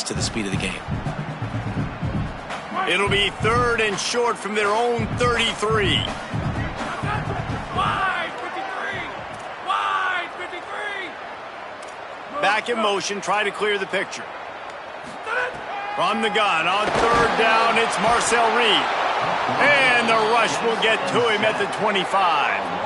to the speed of the game. It'll be 3rd and short from their own 33. Wide 53! Wide 53! Back in motion, try to clear the picture. From the gun on 3rd down, it's Marcel Reed. And the rush will get to him at the 25.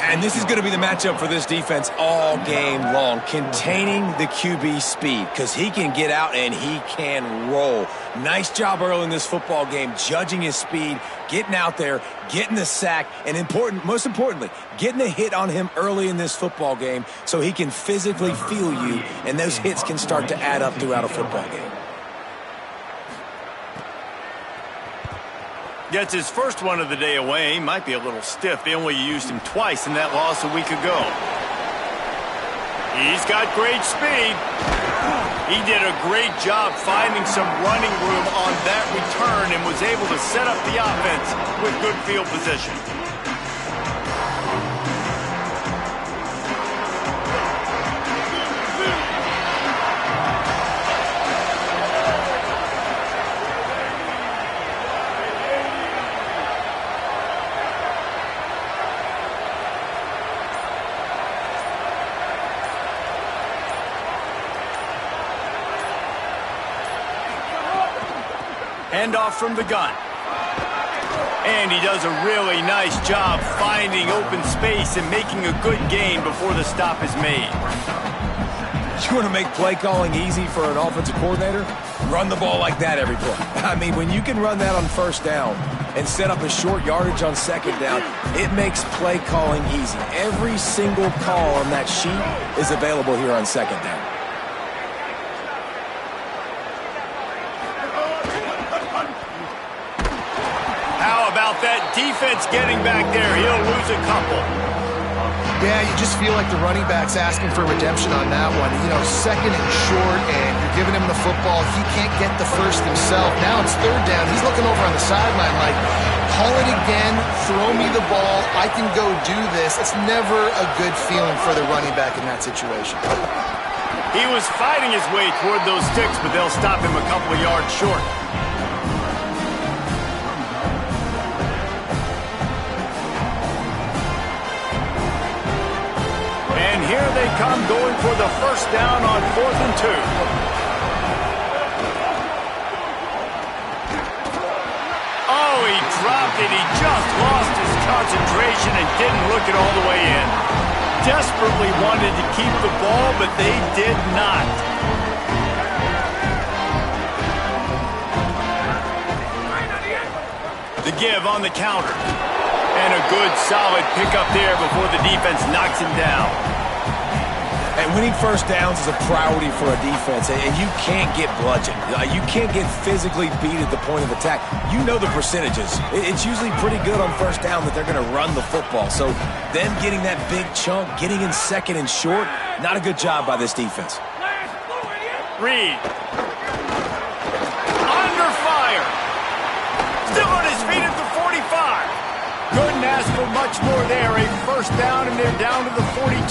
And this is going to be the matchup for this defense all game long, containing the QB speed, because he can get out and he can roll. Nice job early in this football game, judging his speed, getting out there, getting the sack, and most importantly, getting a hit on him early in this football game so he can physically feel you, and those hits can start to add up throughout a football game. Gets his first one of the day away. Might be a little stiff. They only used him twice in that loss a week ago. He's got great speed. He did a great job finding some running room on that return and was able to set up the offense with good field position. Handoff from the gun. And he does a really nice job finding open space and making a good gain before the stop is made. You want to make play calling easy for an offensive coordinator? Run the ball like that every play. I mean, when you can run that on 1st down and set up a short yardage on 2nd down, it makes play calling easy. Every single call on that sheet is available here on 2nd down. That defense getting back there. He'll lose a couple. Yeah, you just feel like the running back's asking for redemption on that one. You know, 2nd and short, and you're giving him the football. He can't get the first himself. Now it's 3rd down. He's looking over on the sideline like, call it again, throw me the ball, I can go do this. It's never a good feeling for the running back in that situation. He was fighting his way toward those sticks, but they'll stop him a couple of yards short. Here they come, going for the 1st down on 4th and 2. Oh, he dropped it. He just lost his concentration and didn't look it all the way in. Desperately wanted to keep the ball, but they did not. The give on the counter. And a good, solid pickup there before the defense knocks him down. And winning 1st downs is a priority for a defense, and you can't get bludgeoned. You can't get physically beat at the point of attack. You know the percentages. It's usually pretty good on 1st down that they're going to run the football. So them getting that big chunk, getting in 2nd and short, not a good job by this defense. Reed. Under fire. Still on his feet at the 45. Couldn't ask for much more there. A 1st down, and they're down to the 42.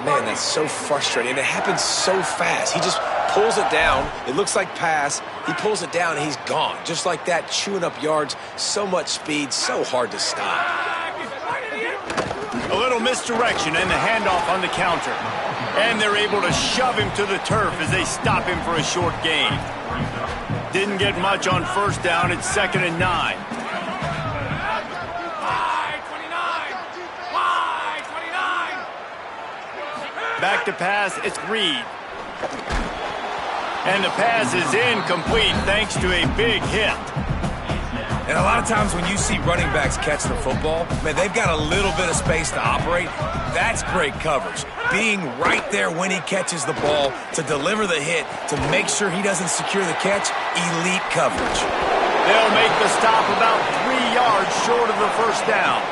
Man, that's so frustrating. And it happens so fast. He just pulls it down. It looks like pass. He pulls it down, and he's gone. Just like that, chewing up yards. So much speed, so hard to stop. A little misdirection and the handoff on the counter. And they're able to shove him to the turf as they stop him for a short gain. Didn't get much on 1st down. It's 2nd and 9. Back to pass, it's Reed. And the pass is incomplete thanks to a big hit. And a lot of times when you see running backs catch the football, man, they've got a little bit of space to operate. That's great coverage. Being right there when he catches the ball to deliver the hit, to make sure he doesn't secure the catch, elite coverage. They'll make the stop about 3 yards short of the 1st down.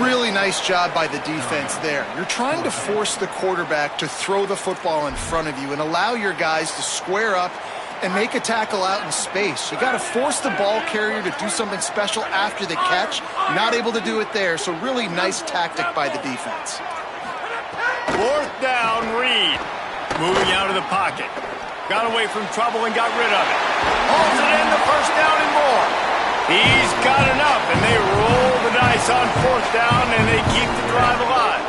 Really nice job by the defense there. You're trying to force the quarterback to throw the football in front of you and allow your guys to square up and make a tackle out in space. You got to force the ball carrier to do something special after the catch. Not able to do it there, so really nice tactic by the defense. 4th down, Reed. Moving out of the pocket. Got away from trouble and got rid of it. Hauls it in the first down and more. He's got enough, and they roll the dice on fourth down, and they keep the drive alive.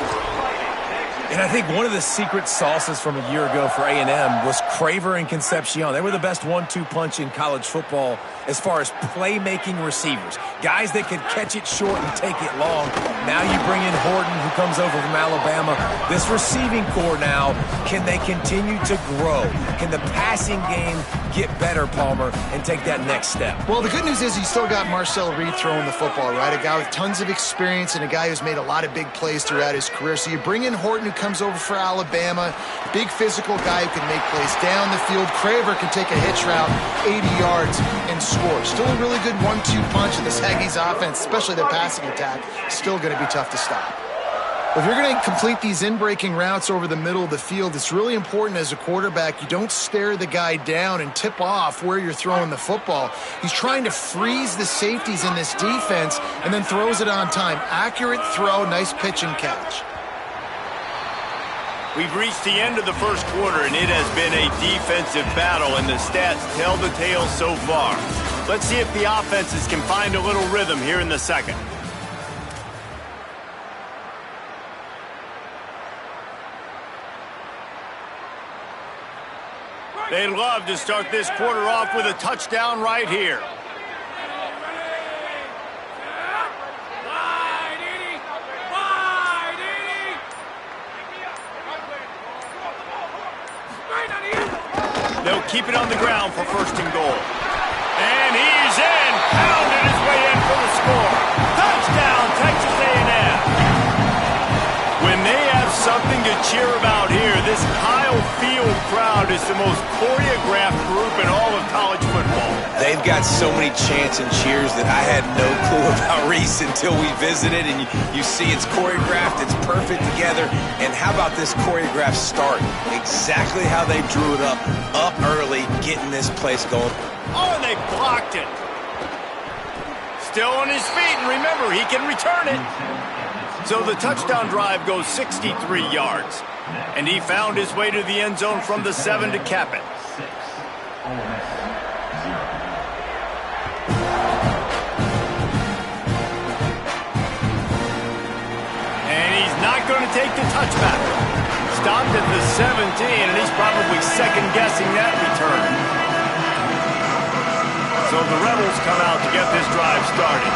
And I think one of the secret sauces from a year ago for A&M was Craver and Concepcion. They were the best 1-2 punch in college football as far as playmaking receivers. Guys that could catch it short and take it long. Now you bring in Horton, who comes over from Alabama. This receiving core now, can they continue to grow? Can the passing game get better, Palmer, and take that next step? Well, the good news is you still got Marcel Reed throwing the football, right? A guy with tons of experience and a guy who's made a lot of big plays throughout his career. So you bring in Horton, who comes over for Alabama, big physical guy who can make plays down the field. Craver can take a hitch route, 80 yards, and score. Still a really good 1-2 punch in this Aggies offense, especially their passing attack. Still going to be tough to stop. If you're going to complete these in-breaking routes over the middle of the field, it's really important as a quarterback you don't stare the guy down and tip off where you're throwing the football. He's trying to freeze the safeties in this defense and then throws it on time. Accurate throw, nice pitch and catch. We've reached the end of the first quarter, and it has been a defensive battle, and the stats tell the tale so far. Let's see if the offenses can find a little rhythm here in the second. They'd love to start this quarter off with a touchdown right here. They'll keep it on the ground for first and goal. And he's in, pounded his way in for the score. Touchdown, Texas A&M. When they have something to cheer about here, this Kyle Field crowd is the most choreographed group in all of college football. They've got so many chants and cheers that I had no clue about Reese until we visited, and you see it's choreographed, it's perfect together. And how about this choreographed start? Exactly how they drew it up early, getting this place going. Oh, and they blocked it. Still on his feet, and remember, he can return it. So the touchdown drive goes 63 yards. And he found his way to the end zone from the 7 to cap it. And he's not going to take the touchback. Stopped at the 17, and he's probably second-guessing that return. So the Rebels come out to get this drive started.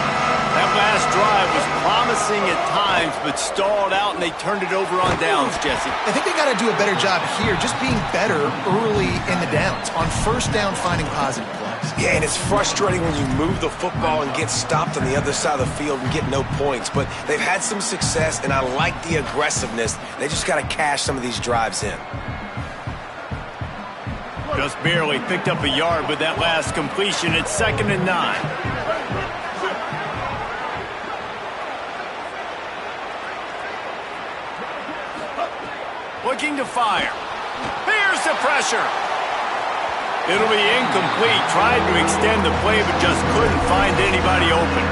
That last drive was promising at times, but stalled out, and they turned it over on downs, Jesse. I think they got to do a better job here, just being better early in the downs. On first down, finding positive plays. Yeah, and it's frustrating when you move the football and get stopped on the other side of the field and get no points. But they've had some success, and I like the aggressiveness. They just got to cash some of these drives in. Just barely picked up a yard with that last completion. It's 2nd and 9. Looking to fire. Here's the pressure. It'll be incomplete. Tried to extend the play, but just couldn't find anybody open.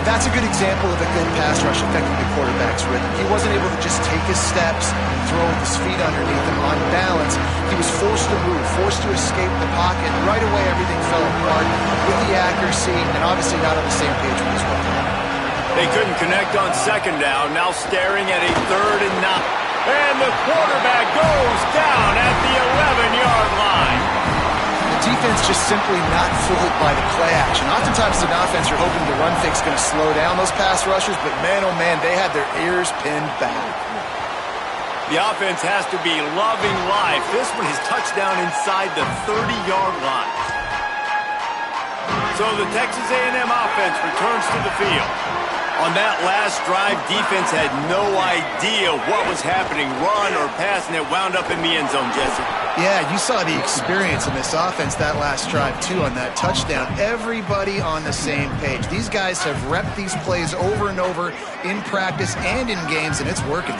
That's a good example of a good pass rush affecting the quarterback's rhythm. He wasn't able to just take his steps and throw with his feet underneath him on balance. He was forced to move, forced to escape the pocket. Right away, everything fell apart with the accuracy and obviously not on the same page with his weapon. They couldn't connect on second down. Now staring at a 3rd and 9. And the quarterback goes down at the 11-yard line. The defense just simply not fooled by the play action. Oftentimes, as an offense, you're hoping the run fake's going to slow down those pass rushers, but man, oh man, they had their ears pinned back. The offense has to be loving life. This one is touchdown inside the 30-yard line. So the Texas A&M offense returns to the field. On that last drive, defense had no idea what was happening, run or pass, and it wound up in the end zone, Jesse. Yeah, you saw the experience in this offense that last drive, too, on that touchdown. Everybody on the same page. These guys have repped these plays over and over in practice and in games, and it's working.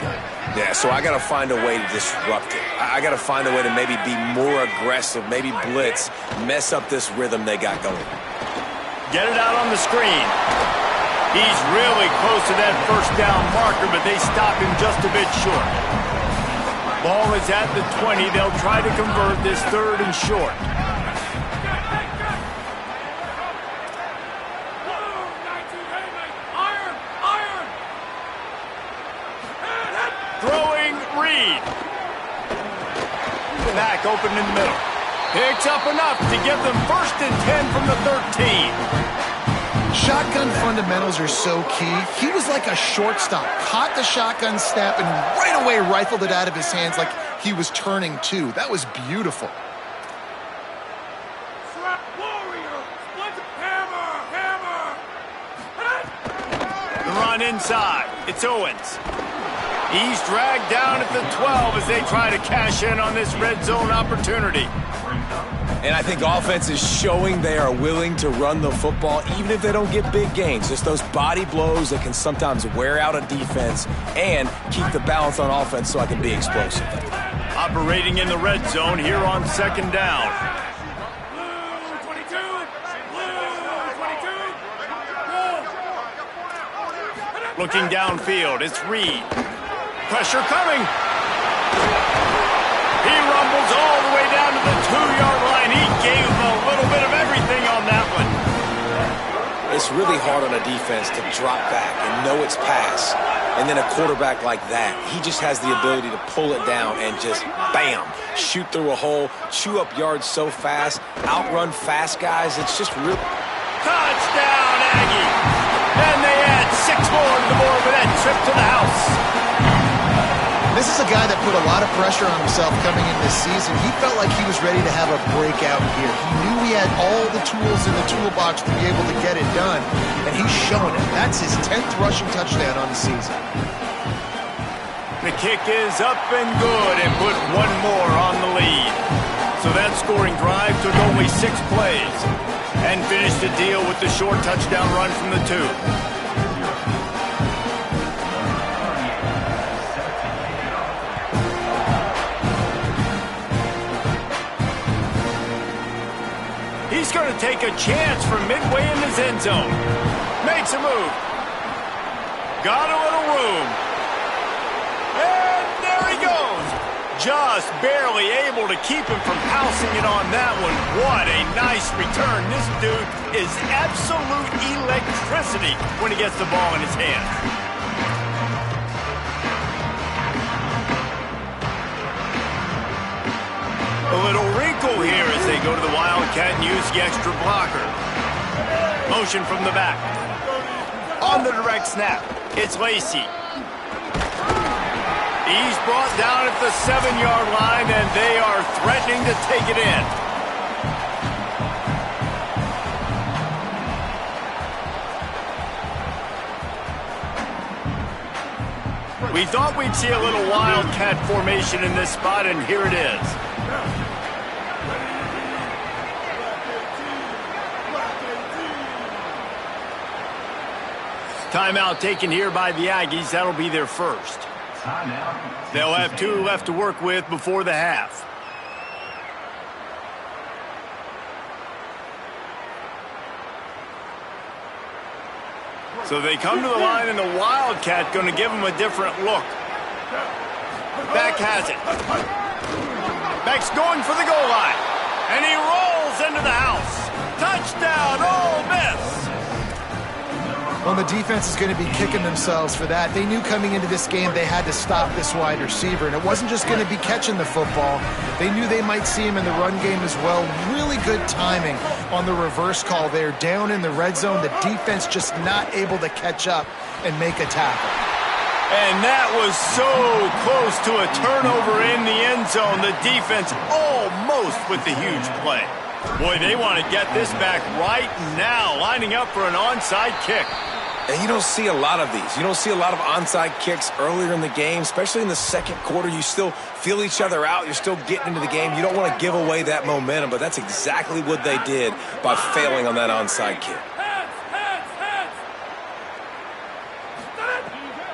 Yeah, so I got to find a way to disrupt it. I got to find a way to maybe be more aggressive, maybe blitz, mess up this rhythm they got going. Get it out on the screen. He's really close to that first down marker, but they stop him just a bit short. Ball is at the 20. They'll try to convert this third and short. Throwing Reed. Back open in the middle. Picks up enough to give them 1st and 10 from the 13. Shotgun fundamentals are so key. He was like a shortstop. Caught the shotgun snap and right away rifled it out of his hands like he was turning two. That was beautiful. The run inside. It's Owens. He's dragged down at the 12 as they try to cash in on this red zone opportunity. And I think offense is showing they are willing to run the football, even if they don't get big gains. Just those body blows that can sometimes wear out a defense and keep the balance on offense so I can be explosive. Operating in the red zone here on 2nd down. Looking downfield, it's Reed. Pressure coming. He rumbles all the way down to the 2-yard line. He gave him a little bit of everything on that one. It's really hard on a defense to drop back and know it's pass. And then a quarterback like that, he just has the ability to pull it down and just, bam, shoot through a hole, chew up yards so fast, outrun fast guys. It's just real. Touchdown, Aggie. And they add 6 more to the board with that trip to the house. This is a guy that put a lot of pressure on himself coming in this season. He felt like he was ready to have a breakout year. He knew he had all the tools in the toolbox to be able to get it done, and he's showing it. That's his 10th rushing touchdown on the season. The kick is up and good and put 1 more on the lead. So that scoring drive took only 6 plays and finished the deal with the short touchdown run from the 2. He's going to take a chance from midway in his end zone. Makes a move. Got a little room. And there he goes. Just barely able to keep him from pouncing it on that one. What a nice return. This dude is absolute electricity when he gets the ball in his hand. A little wrinkle here as they go to the Wildcat and use the extra blocker. Motion from the back. On the direct snap, it's Lacy. He's brought down at the 7-yard line, and they are threatening to take it in. We thought we'd see a little Wildcat formation in this spot, and here it is. Timeout taken here by the Aggies. That'll be their first. They'll have 2 left to work with before the half. So they come to the line, and the Wildcat going to give them a different look. Beck has it. Beck's going for the goal line. And he rolls into the house. Touchdown, Ole Miss. Well, the defense is going to be kicking themselves for that. They knew coming into this game they had to stop this wide receiver, and it wasn't just going to be catching the football. They knew they might see him in the run game as well. Really good timing on the reverse call there. Down in the red zone, the defense just not able to catch up and make a tackle. And that was so close to a turnover in the end zone. The defense almost with the huge play. Boy, they want to get this back right now, lining up for an onside kick. And you don't see a lot of these. You don't see a lot of onside kicks earlier in the game, especially in the second quarter. You still feel each other out. You're still getting into the game. You don't want to give away that momentum, but that's exactly what they did by failing on that onside kick.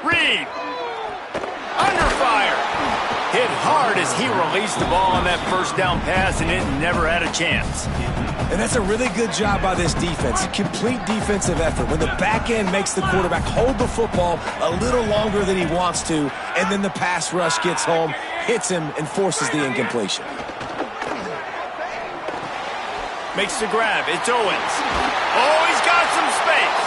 Reed, under fire. Hit hard as he released the ball on that first down pass, and it never had a chance. And that's a really good job by this defense. Complete defensive effort. When the back end makes the quarterback hold the football a little longer than he wants to, and then the pass rush gets home, hits him and forces the incompletion. Makes the grab. It's Owens. Oh, he's got some space.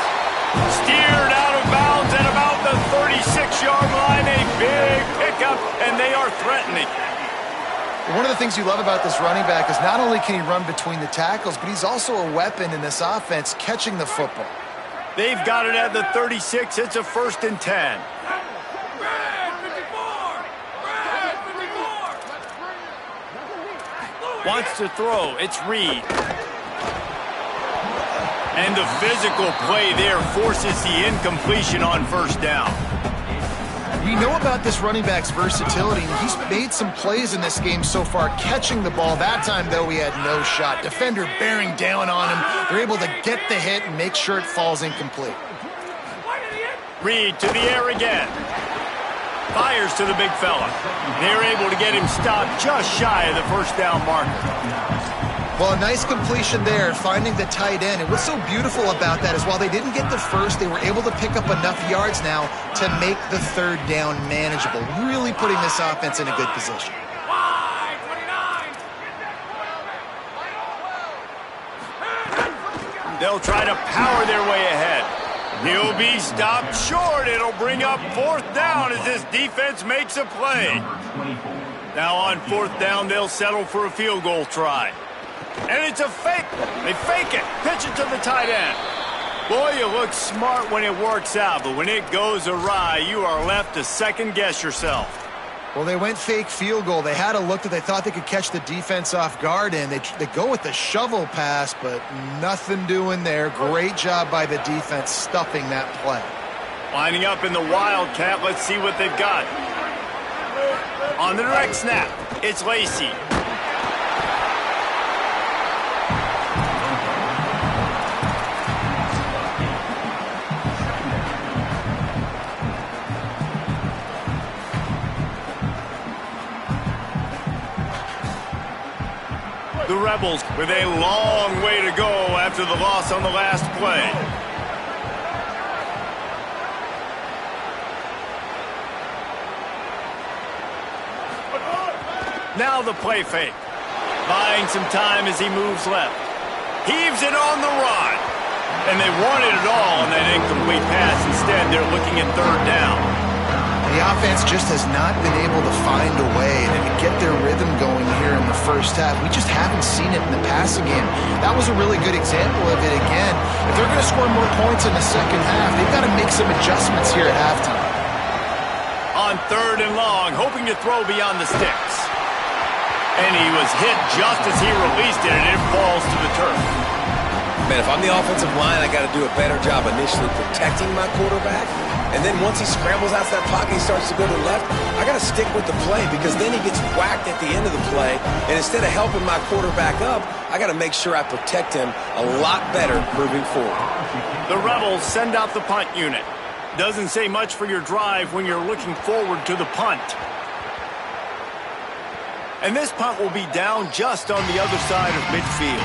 Steered out of bounds at about the 36-yard line. A big pickup, and they are threatening. One of the things you love about this running back is not only can he run between the tackles, but he's also a weapon in this offense catching the football. They've got it at the 36. It's a 1st and 10. Red 54! Red 54! Wants to throw. It's Reed. And the physical play there forces the incompletion on 1st down. We know about this running back's versatility, and he's made some plays in this game so far catching the ball. That time, though, he had no shot. Defender bearing down on him. They're able to get the hit and make sure it falls incomplete. Reed to the air again. Fires to the big fella. They're able to get him stopped just shy of the 1st down marker. Well, a nice completion there, finding the tight end. And what's so beautiful about that is while they didn't get the first, they were able to pick up enough yards now to make the 3rd down manageable, really putting this offense in a good position. Wide 29! They'll try to power their way ahead. He'll be stopped short. It'll bring up 4th down as this defense makes a play. Now on 4th down, they'll settle for a field goal try. And it's a fake. They fake it. Pitch it to the tight end. Boy, you look smart when it works out, but when it goes awry, you are left to second-guess yourself. Well, they went fake field goal. They had a look that they thought they could catch the defense off guard in. They go with the shovel pass, but nothing doing there. Great job by the defense stuffing that play. Lining up in the Wildcat. Let's see what they've got. On the direct snap, it's Lacy. The Rebels with a long way to go after the loss on the last play. Now the play fake. Buying some time as he moves left. Heaves it on the run. And they wanted it all on that incomplete pass. Instead, they're looking at 3rd down. The offense just has not been able to find a way to get their rhythm going here in the 1st half. We just haven't seen it in the passing game. That was a really good example of it again. If they're going to score more points in the 2nd half, they've got to make some adjustments here at halftime. On 3rd and long, hoping to throw beyond the sticks. And he was hit just as he released it, and it falls to the turf. Man, if I'm the offensive line, I got to do a better job initially protecting my quarterback. And then once he scrambles out to that pocket, he starts to go to the left, I got to stick with the play because then he gets whacked at the end of the play. And instead of helping my quarterback up, I got to make sure I protect him a lot better moving forward. The Rebels send out the punt unit. Doesn't say much for your drive when you're looking forward to the punt. And this punt will be down just on the other side of midfield.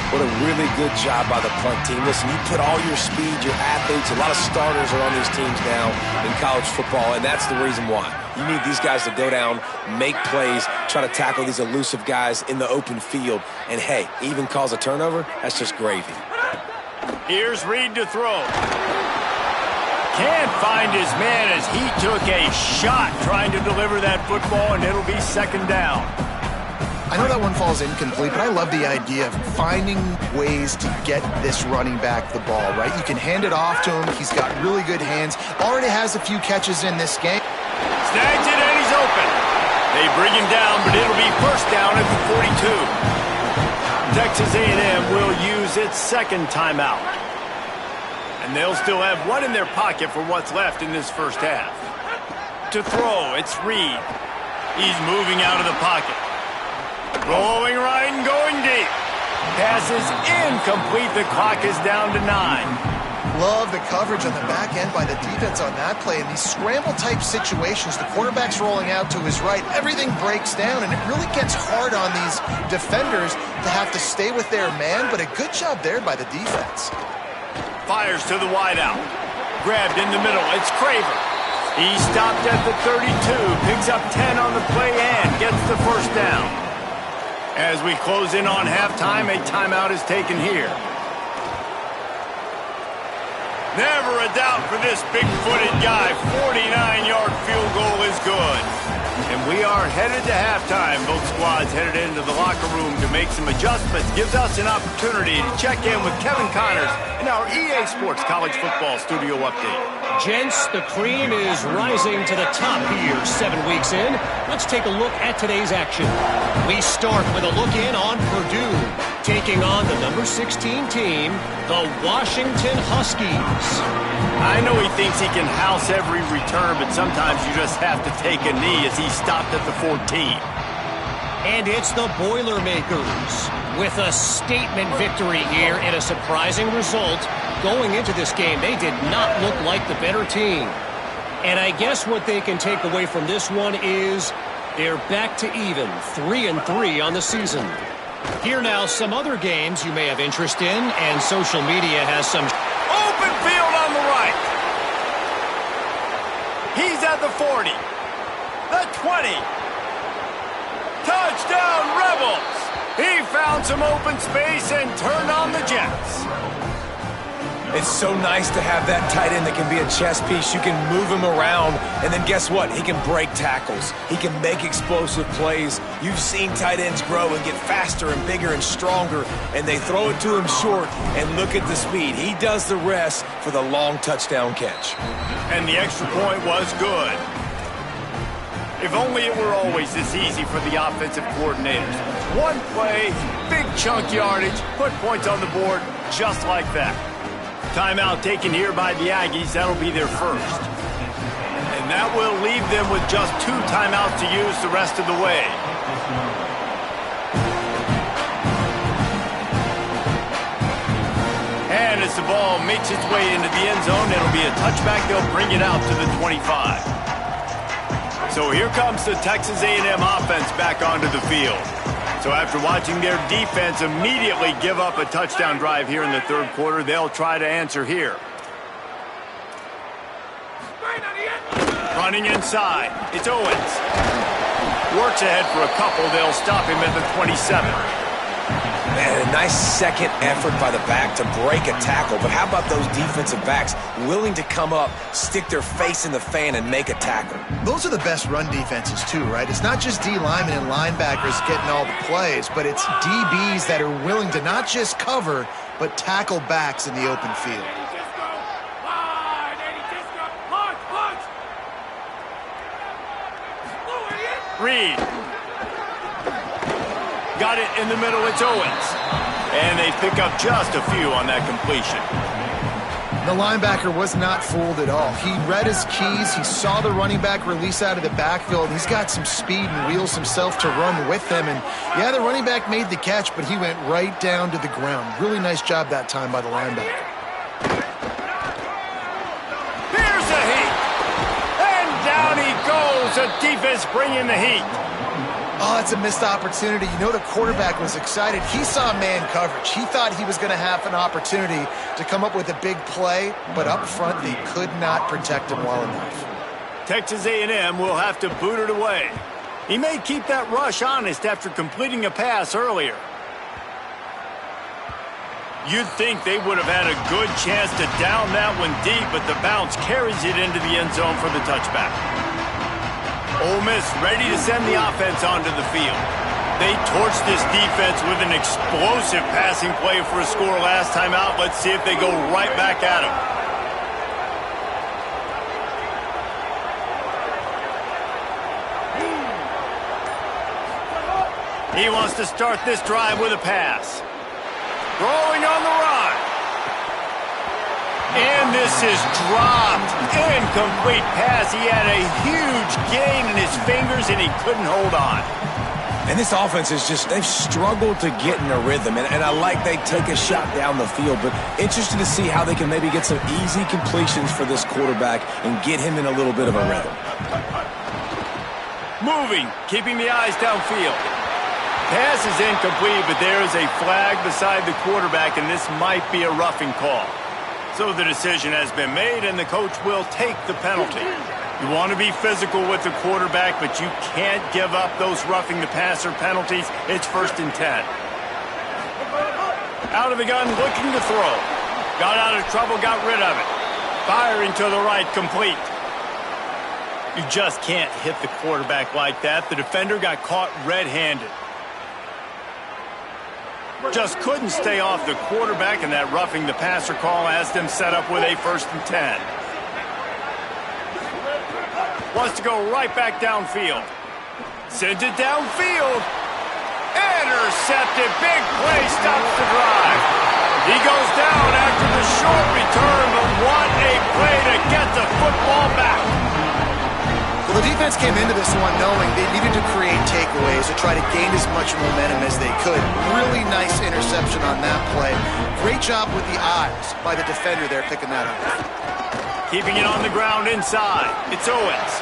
What a really good job by the punt team. Listen, you put all your speed, your athletes, a lot of starters are on these teams now in college football, and that's the reason why. You need these guys to go down, make plays, try to tackle these elusive guys in the open field, and hey, even cause a turnover, that's just gravy. Here's Reed to throw. Can't find his man as he took a shot trying to deliver that football, and it'll be 2nd down. I know that one falls incomplete, but I love the idea of finding ways to get this running back the ball, right? You can hand it off to him. He's got really good hands. Already has a few catches in this game. Snags it, and he's open. They bring him down, but it'll be 1st down at the 42. Texas A&M will use its 2nd timeout. And they'll still have one in their pocket for what's left in this 1st half. To throw, it's Reed. He's moving out of the pocket. Rolling right and going deep. Pass is incomplete. The clock is down to 9. Love the coverage on the back end by the defense on that play. In these scramble-type situations, the quarterback's rolling out to his right. Everything breaks down, and it really gets hard on these defenders to have to stay with their man, but a good job there by the defense. Fires to the wideout. Grabbed in the middle. It's Craver. He stopped at the 32, picks up 10 on the play and gets the first down. As we close in on halftime, a timeout is taken here. Never a doubt for this big-footed guy. 49-yard field goal is good. And we are headed to halftime. Both squads headed into the locker room to make some adjustments. Gives us an opportunity to check in with Kevin Connors in our EA Sports College Football Studio Update. Gents, the cream is rising to the top here 7 weeks in. Let's take a look at today's action. We start with a look in on Purdue, taking on the number 16 team, the Washington Huskies. I know he thinks he can house every return, but sometimes you just have to take a knee as he stopped at the 14. And it's the Boilermakers with a statement victory here and a surprising result. Going into this game, they did not look like the better team. And I guess what they can take away from this one is they're back to even, 3-3 on the season. Here now, some other games you may have interest in, and social media has some. Open field on the right. He's at the 40. The 20. Touchdown, Rebels. He found some open space and turned on the Jets. It's so nice to have that tight end that can be a chess piece. You can move him around, and then guess what? He can break tackles. He can make explosive plays. You've seen tight ends grow and get faster and bigger and stronger, and they throw it to him short, and look at the speed. He does the rest for the long touchdown catch. And the extra point was good. If only it were always this easy for the offensive coordinators. One play, big chunk yardage, put points on the board just like that. Timeout taken here by the Aggies. That'll be their first. And that will leave them with just 2 timeouts to use the rest of the way. And as the ball makes its way into the end zone, it'll be a touchback. They'll bring it out to the 25. So here comes the Texas A&M offense back onto the field. So after watching their defense immediately give up a touchdown drive here in the third quarter, they'll try to answer here. Running inside, it's Owens. Works ahead for a couple, they'll stop him at the 27. Man, a nice second effort by the back to break a tackle. But how about those defensive backs willing to come up, stick their face in the fan, and make a tackle? Those are the best run defenses too, right? It's not just D linemen and linebackers getting all the plays, but it's DBs that are willing to not just cover, but tackle backs in the open field. Reed. Got it in the middle, it's Owens. And they pick up just a few on that completion. The linebacker was not fooled at all. He read his keys. He saw the running back release out of the backfield. He's got some speed and wheels himself to run with them. And, yeah, the running back made the catch, but he went right down to the ground. Really nice job that time by the linebacker. Here's the heat. And down he goes. The defense bringing the heat. Oh, it's a missed opportunity. You know the quarterback was excited. He saw man coverage. He thought he was going to have an opportunity to come up with a big play, but up front they could not protect him well enough. Texas A&M will have to boot it away. He may keep that rush honest after completing a pass earlier. You'd think they would have had a good chance to down that one deep, but the bounce carries it into the end zone for the touchback. Ole Miss ready to send the offense onto the field. They torched this defense with an explosive passing play for a score last time out. Let's see if they go right back at him. He wants to start this drive with a pass. Throwing on the run. And this is dropped. Incomplete pass. He had a huge gain in his fingers, and he couldn't hold on. And this offense is just, they've struggled to get in a rhythm. And I like they take a shot down the field, but interested to see how they can maybe get some easy completions for this quarterback and get him in a little bit of a rhythm. Moving, keeping the eyes downfield. Pass is incomplete, but there is a flag beside the quarterback, and this might be a roughing call. So the decision has been made, and the coach will take the penalty. You want to be physical with the quarterback, but you can't give up those roughing the passer penalties. It's 1st and 10. Out of the gun, looking to throw. Got out of trouble, got rid of it. Firing to the right, complete. You just can't hit the quarterback like that. The defender got caught red-handed. Just couldn't stay off the quarterback, and that roughing the passer call has them set up with a 1st and 10. Wants to go right back downfield. Sends it downfield. Intercepted. Big play. Stops the drive. He goes down after the short return, but what a play to get the football back. Well, the defense came into this one knowing they needed to create takeaways to try to gain as much momentum as they could. Really nice interception on that play. Great job with the eyes by the defender there picking that up. Keeping it on the ground inside. It's Owens.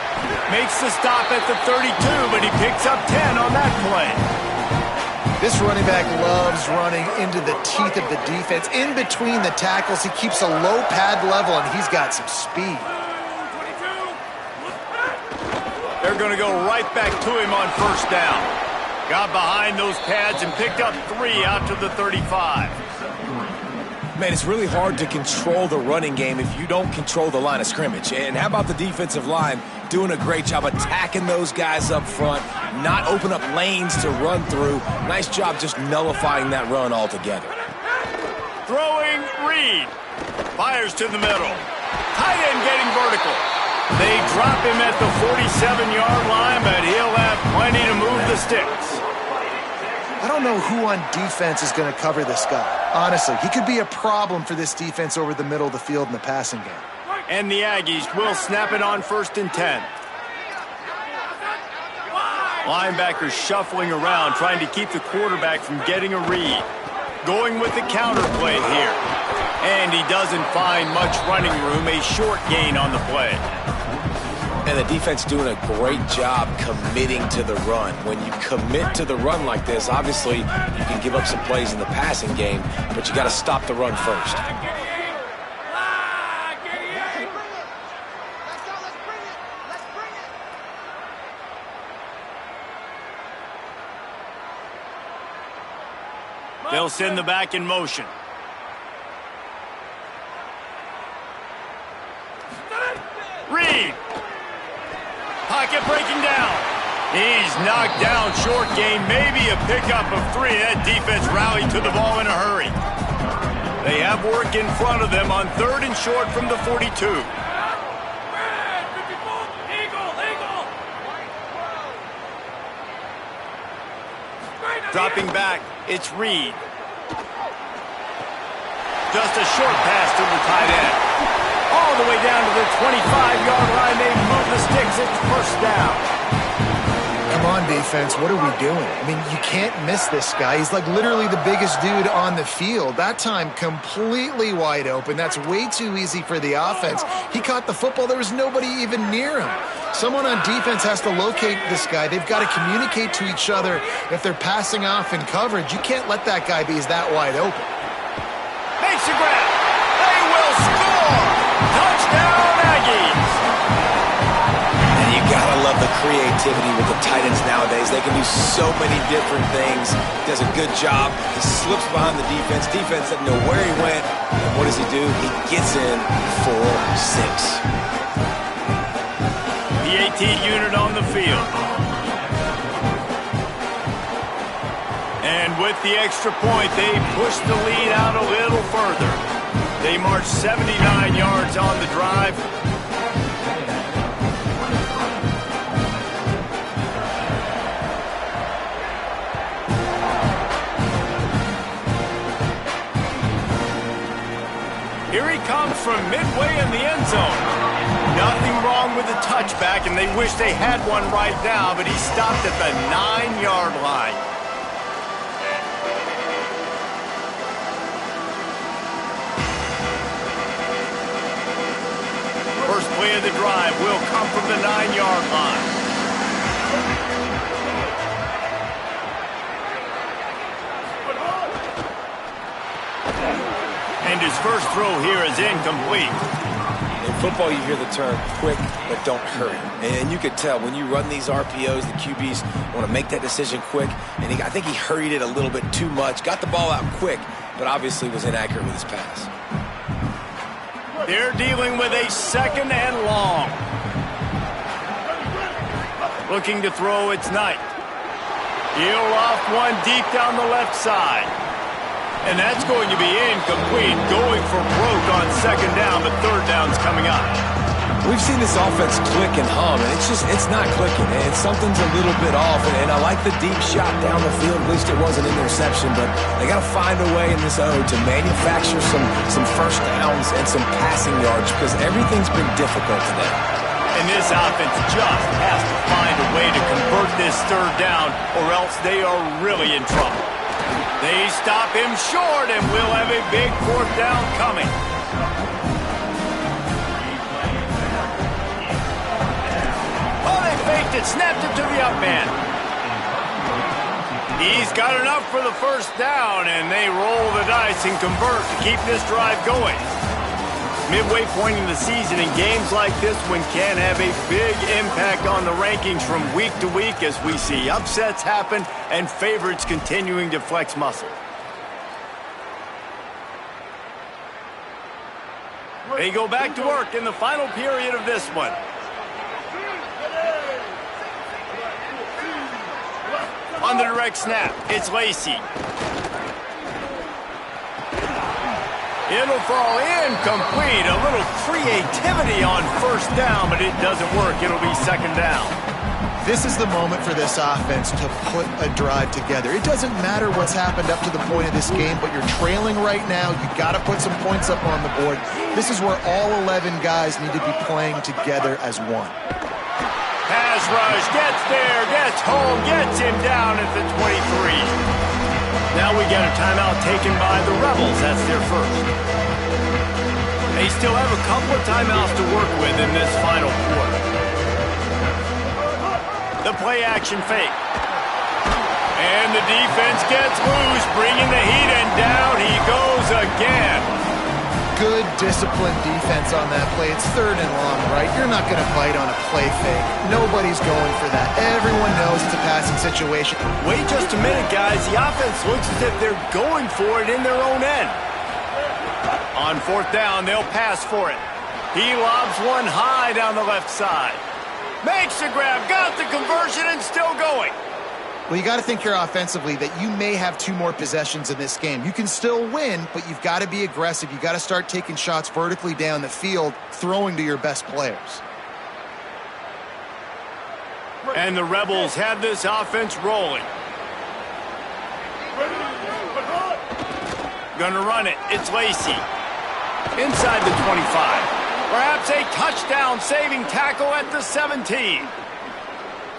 Makes the stop at the 32, but he picks up 10 on that play. This running back loves running into the teeth of the defense. In between the tackles, he keeps a low pad level, and he's got some speed. They're going to go right back to him on 1st down. Got behind those pads and picked up 3 out to the 35. Man, it's really hard to control the running game if you don't control the line of scrimmage. And how about the defensive line doing a great job attacking those guys up front, not open up lanes to run through. Nice job just nullifying that run altogether. Throwing, Reed. Fires to the middle. Tight end getting vertical. They drop him at the 47-yard line, but he'll have plenty to move the sticks. I don't know who on defense is going to cover this guy. Honestly, he could be a problem for this defense over the middle of the field in the passing game. And the Aggies will snap it on 1st and 10. Linebackers shuffling around, trying to keep the quarterback from getting a read. Going with the counter play here. And he doesn't find much running room, a short gain on the play. And the defense doing a great job committing to the run. When you commit to the run like this, obviously you can give up some plays in the passing game, but you got to stop the run first. They'll send the back in motion. Reed. Pocket breaking down. He's knocked down, short gain, maybe a pickup of 3. That defense rallied to the ball in a hurry. They have work in front of them on 3rd and short from the 42. Dropping back, it's Reed. Just a short pass to the tight end. All the way down to the 25-yard line. They move the sticks. It's 1st down. Come on, defense. What are we doing? I mean, you can't miss this guy. He's like literally the biggest dude on the field. That time, completely wide open. That's way too easy for the offense. He caught the football. There was nobody even near him. Someone on defense has to locate this guy. They've got to communicate to each other if they're passing off in coverage. You can't let that guy be that wide open. Makes a grab. They will score. Touchdown, Aggies. And you gotta love the creativity with the tight ends nowadays. They can do so many different things. Does a good job. He slips behind the defense. Defense doesn't know where he went. And what does he do? He gets in for 6. The AT unit on the field. And with the extra point, they push the lead out a little further. They march 79 yards on the drive. Here he comes from midway in the end zone. Nothing wrong with the touchback, and they wish they had one right now, but he stopped at the 9-yard line. First play of the drive will come from the 9-yard line. And his first throw here is incomplete. In football, you hear the term quick, but don't hurry. And you could tell when you run these RPOs, the QBs want to make that decision quick. And I think he hurried it a little bit too much, got the ball out quick, but obviously was inaccurate with his pass. They're dealing with a second and long. Looking to throw, it's Knight. He'll off one deep down the left side. And that's going to be incomplete, going for broke on second down, but third down's coming up. We've seen this offense click and hum, and it's not clicking, and something's a little bit off. And I like the deep shot down the field. At least it wasn't an interception, but they got to find a way in this O to manufacture some first downs and some passing yards because everything's been difficult today. And this offense just has to find a way to convert this third down, or else they are really in trouble. They stop him short, and we'll have a big fourth down coming. Oh, they faked it, snapped it to the up man. He's got enough for the first down, and they roll the dice and convert to keep this drive going. Midway point in the season, and games like this one can have a big impact on the rankings from week to week as we see upsets happen and favorites continuing to flex muscle. They go back to work in the final period of this one. On the direct snap, it's Lacy. It'll fall incomplete. A little creativity on first down, but it doesn't work. It'll be second down. This is the moment for this offense to put a drive together. It doesn't matter what's happened up to the point of this game, but you're trailing right now. You got to put some points up on the board. This is where all 11 guys need to be playing together as one. Pass rush, gets there, gets home, gets him down at the 23. Now we got a timeout taken by the Rebels. That's their first. They still have a couple of timeouts to work with in this final quarter. The play action fake. And the defense gets loose, bringing the heat, and down he goes again. Good, disciplined defense on that play. It's third and long, right? You're not going to bite on a play fake. Nobody's going for that. Everyone knows it's a passing situation. Wait just a minute, guys. The offense looks as if they're going for it in their own end. On fourth down, they'll pass for it. He lobs one high down the left side. Makes the grab, got the conversion, and still going. Well, you got to think here offensively that you may have 2 more possessions in this game. You can still win, but you've got to be aggressive. You've got to start taking shots vertically down the field, throwing to your best players. And the Rebels have this offense rolling. Gonna run it. It's Lacy. Inside the 25. Perhaps a touchdown-saving tackle at the 17.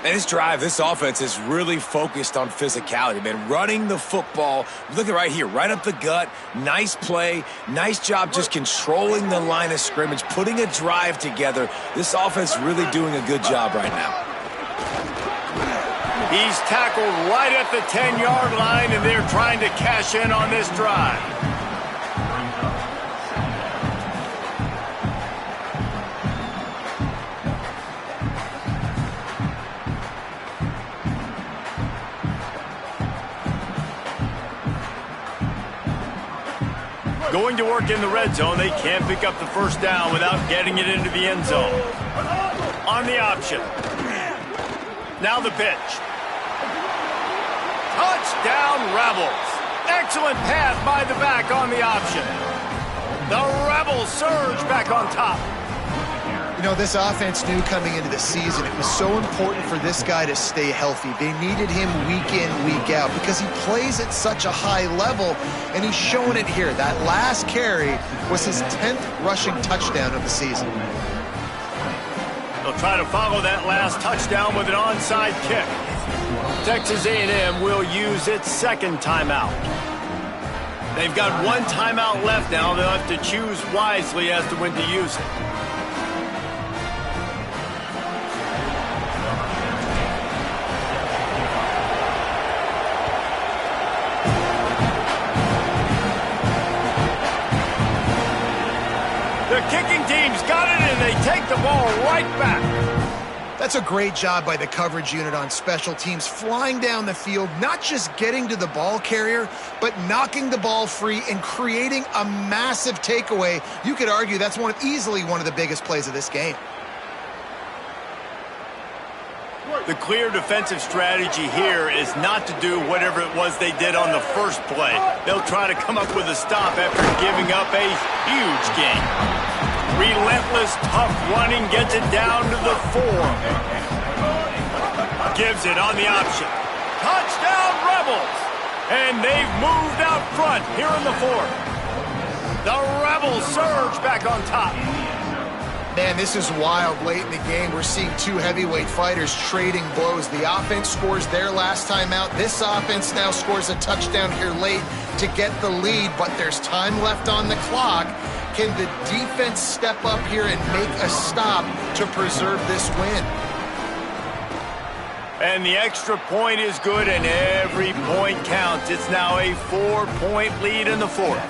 And this drive, this offense is really focused on physicality, man. Running the football, look at right here, right up the gut. Nice play, nice job just controlling the line of scrimmage, putting a drive together. This offense really doing a good job right now. He's tackled right at the 10-yard line, and they're trying to cash in on this drive. Going to work in the red zone. They can't pick up the first down without getting it into the end zone. On the option. Now the pitch. Touchdown, Rebels. Excellent pass by the back on the option. The Rebels surge back on top. You know, this offense knew coming into the season it was so important for this guy to stay healthy. They needed him week in, week out because he plays at such a high level, and he's showing it here. That last carry was his 10th rushing touchdown of the season. They'll try to follow that last touchdown with an onside kick. Texas A&M will use its second timeout. They've got one timeout left now. They'll have to choose wisely as to when to use it. The Kicking team's got it, and they take the ball right back. That's a great job by the coverage unit on special teams, flying down the field, not just getting to the ball carrier, but knocking the ball free and creating a massive takeaway. You could argue that's easily one of the biggest plays of this game. The clear defensive strategy here is not to do whatever it was they did on the first play. They'll try to come up with a stop after giving up a huge gain. Relentless, tough running gets it down to the 4. Gives it on the option. Touchdown, Rebels! And they've moved out front here in the 4th. The Rebels surge back on top. Man, this is wild. Late in the game, we're seeing two heavyweight fighters trading blows. The offense scores their last time out. This offense now scores a touchdown here late to get the lead, but there's time left on the clock. Can the defense step up here and make a stop to preserve this win? And the extra point is good, and every point counts. It's now a 4-point lead in the 4th.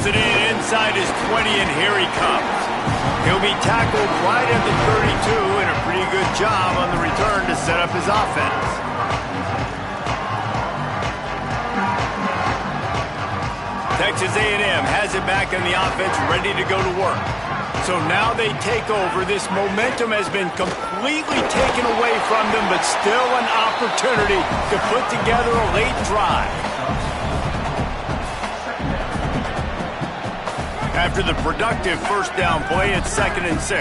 It in inside his 20, and here he comes. He'll be tackled right at the 32, and a pretty good job on the return to set up his offense. Texas A&M has it back in the offense, ready to go to work. So now they take over. This momentum has been completely taken away from them, but still an opportunity to put together a late drive. After the productive first down play, it's 2nd and 6.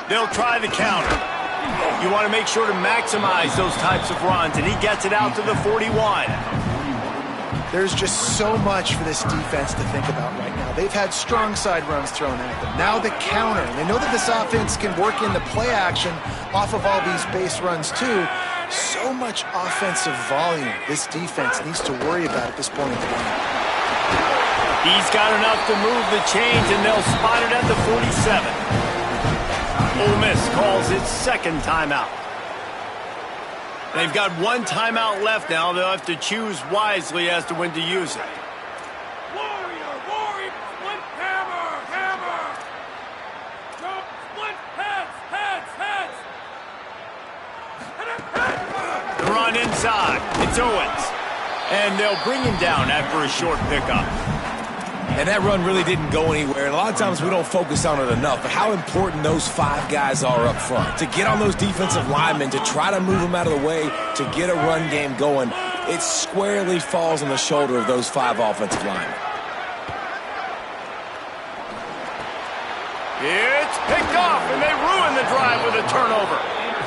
They'll try the counter. You want to make sure to maximize those types of runs, and he gets it out to the 41. There's just so much for this defense to think about right now. They've had strong side runs thrown at them. Now the counter. They know that this offense can work in the play action off of all these base runs too. So much offensive volume this defense needs to worry about at this point in the game. He's got enough to move the chains, and they'll spot it at the 47. Ole Miss calls its 2nd timeout. They've got 1 timeout left now. They'll have to choose wisely as to when to use it. Warrior, warrior, split hammer, hammer. Jump, split heads, heads, heads. Run inside. It's Owens. And they'll bring him down after a short pickup. And that run really didn't go anywhere. And a lot of times we don't focus on it enough, but how important those 5 guys are up front. To get on those defensive linemen, to try to move them out of the way, to get a run game going, it squarely falls on the shoulder of those 5 offensive linemen. It's picked off, and they ruin the drive with a turnover.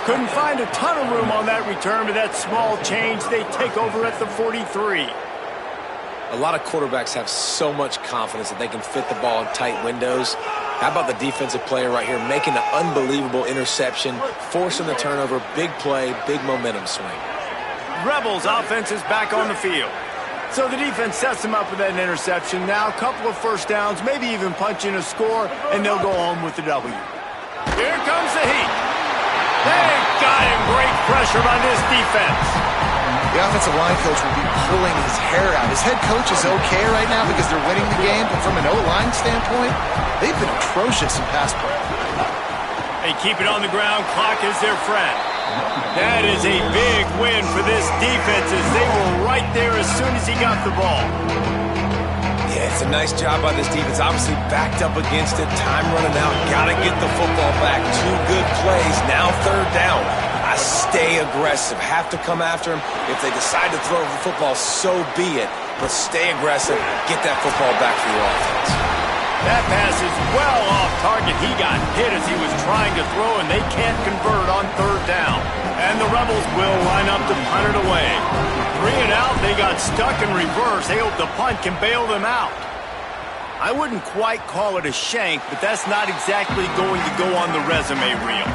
Couldn't find a ton of room on that return, but that small change, they take over at the 43. A lot of quarterbacks have so much confidence that they can fit the ball in tight windows. How about the defensive player right here making an unbelievable interception, forcing the turnover, big play, big momentum swing. Rebels offense is back on the field. So the defense sets them up with that interception. Now a couple of first downs, maybe even punch in a score, and they'll go home with the W. Here comes the heat. They got him. Great pressure on this defense. The offensive line coach will be pulling his hair out. His head coach is okay right now because they're winning the game, but from an O-line standpoint, they've been atrocious in pass play. They keep it on the ground. Clock is their friend. That is a big win for this defense as they were right there as soon as he got the ball. Yeah, it's a nice job by this defense. Obviously backed up against it. Time running out. Got to get the football back. 2 good plays. Now 3rd down. I stay aggressive. Have to come after him. If they decide to throw the football, so be it. But stay aggressive. Get that football back for your offense. That pass is well off target. He got hit as he was trying to throw, and they can't convert on 3rd down. And the Rebels will line up to punt it away. 3 and out, they got stuck in reverse. They hope the punt can bail them out. I wouldn't quite call it a shank, but that's not exactly going to go on the resume reel.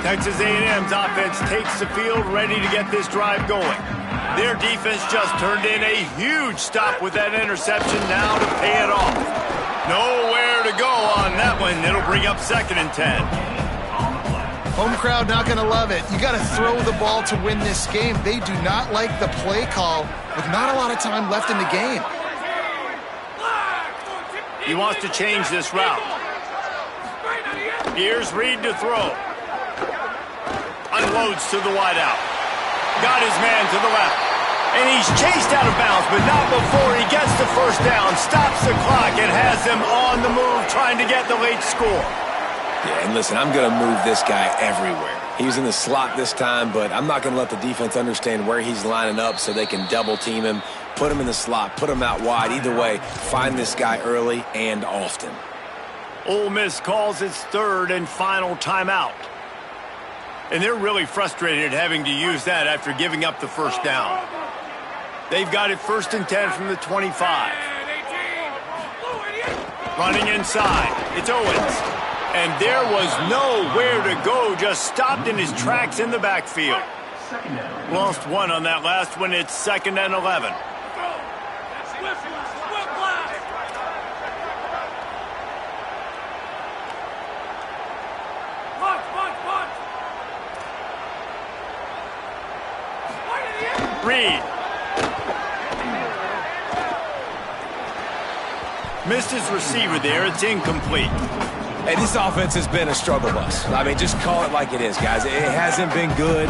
Texas A&M's offense takes the field, ready to get this drive going. Their defense just turned in a huge stop with that interception, now to pay it off. Nowhere to go on that one. It'll bring up 2nd and 10. Home crowd not going to love it. You got to throw the ball to win this game. They do not like the play call with not a lot of time left in the game. He wants to change this route. Here's Reed to throw. Unloads to the wideout. Got his man to the left. And he's chased out of bounds, but not before he gets the first down, stops the clock, and has them on the move trying to get the late score. Yeah, and listen, I'm going to move this guy everywhere. He's in the slot this time, but I'm not going to let the defense understand where he's lining up so they can double team him, put him in the slot, put him out wide. Either way, find this guy early and often. Ole Miss calls its 3rd and final timeout. And they're really frustrated having to use that after giving up the first down. They've got it 1st and 10 from the 25. Running inside, it's Owens. And there was nowhere to go, just stopped in his tracks in the backfield. Lost 1 on that last one, it's 2nd and 11. Reed. Missed his receiver there. It's incomplete. Hey, this offense has been a struggle bus. I mean, just call it like it is, guys. It hasn't been good,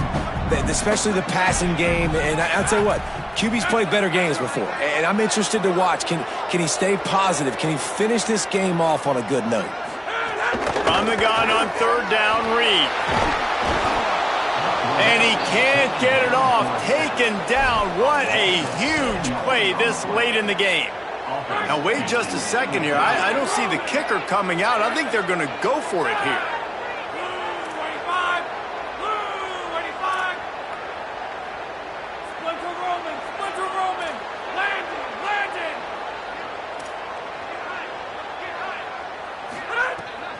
especially the passing game. And I'll tell you what, QB's played better games before. And I'm interested to watch. Can he stay positive? Can he finish this game off on a good note? From the gun on 3rd down, Reed. And he can't get it off. Taken down. What a huge play this late in the game. Now, wait just a second here. I don't see the kicker coming out. I think they're going to go for it here.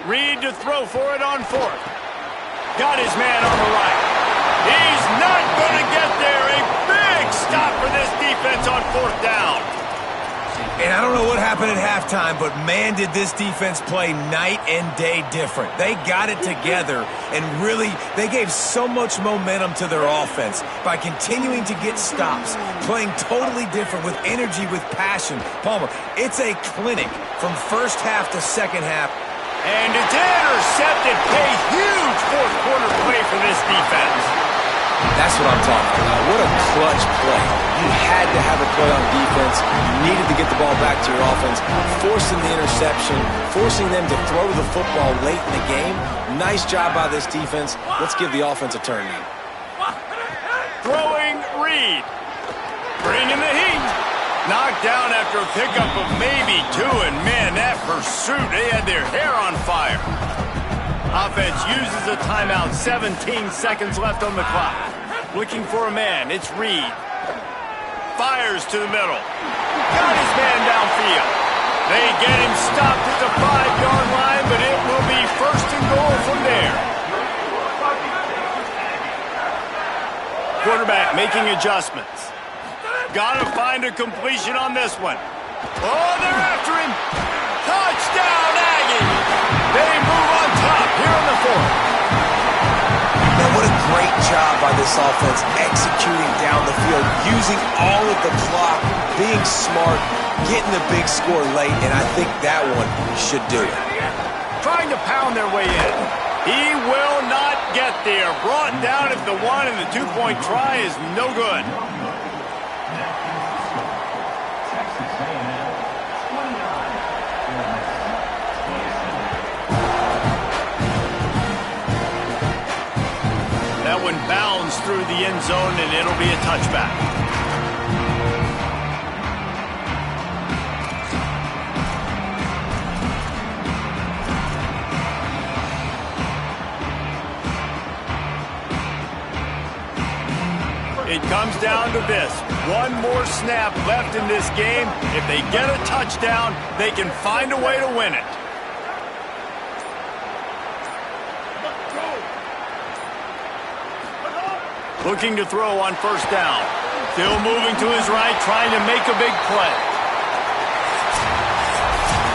Reed to throw for it on 4th. Got his man on the right. He's not going to get there. A big stop for this defense on 4th down. And I don't know what happened at halftime, but man, did this defense play night and day different. They got it together, and really, they gave so much momentum to their offense by continuing to get stops, playing totally different with energy, with passion. Palmer, it's a clinic from first half to second half. And it's intercepted. A huge 4th quarter play for this defense. That's what I'm talking about. What a clutch play. You had to have a play on defense. You needed to get the ball back to your offense, forcing the interception, forcing them to throw the football late in the game. Nice job by this defense. Let's give the offense a turn now. Throwing Reed. Bringing the heat. Knocked down after a pickup of maybe 2, and man, that pursuit, they had their hair on fire. Offense uses a timeout, 17 seconds left on the clock. Looking for a man, it's Reed. Fires to the middle. Got his man downfield. They get him stopped at the 5-yard line, but it will be 1st and goal from there. Quarterback making adjustments. Got to find a completion on this one. Oh, they're after him. Touchdown, Aggie. They move on top here in the 4th. Now, what a great job by this offense executing down the field, using all of the clock, being smart, getting the big score late, and I think that one should do it. Trying to pound their way in. He will not get there. Brought down at the 1, and the 2-point try is no good. That one bounds through the end zone, and it'll be a touchback. It comes down to this. One more snap left in this game. If they get a touchdown, they can find a way to win it. Looking to throw on first down. Still moving to his right, trying to make a big play.